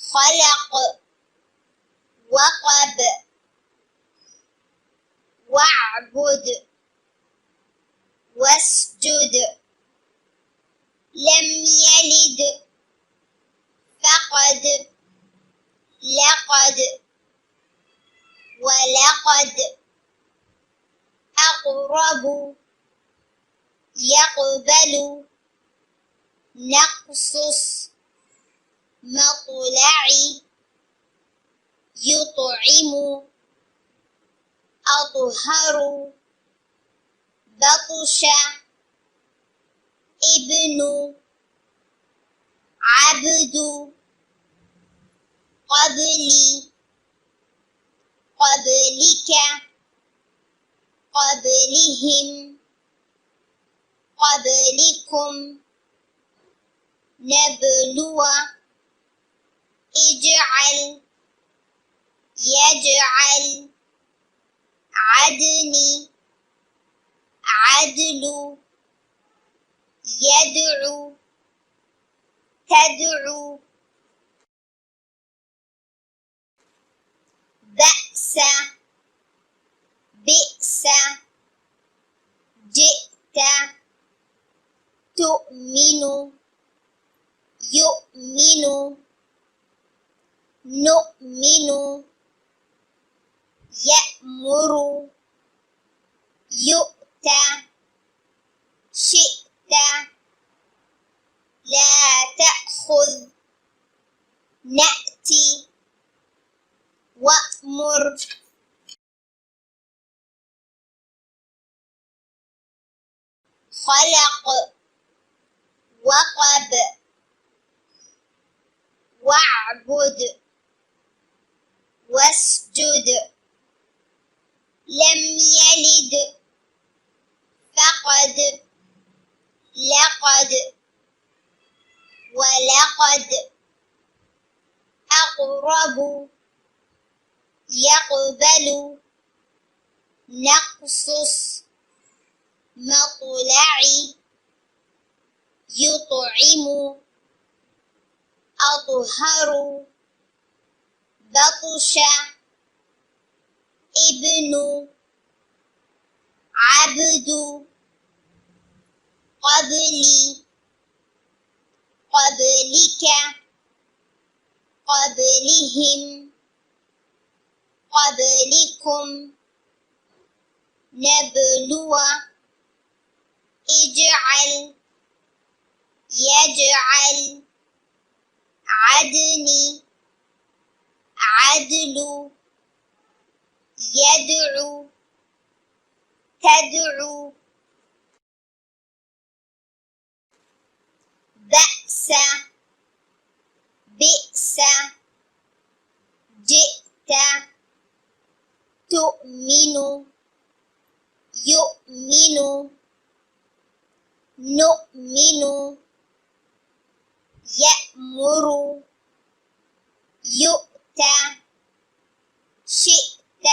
خلق وقب واعبد واسجد لم يلد فقد لقد ولقد أقرب يقبل نقصص مطلعي يطعم أطهر بطش ابن عبد قبلي قبلك قبلهم قبلكم نبلو اجعل يجعل عدني عدل يدعو تدعو بأس بئس جئت تؤمن يؤمن نؤمن يأمر يؤتى شئت لا تأخذ نأتي وأمر خلق وقب واعبد واسجد لم يلد فقد لقد ولقد أقرب يقبل نقصص مطلعي يطعم أطهر بطش ابن عبد قبلي قبلك قبلهم قبلكم نبلو اجعل يجعل عدني عدل يدعو تدعو بأس بئس جئت تؤمن يؤمن نؤمن يأمر يؤتى شئت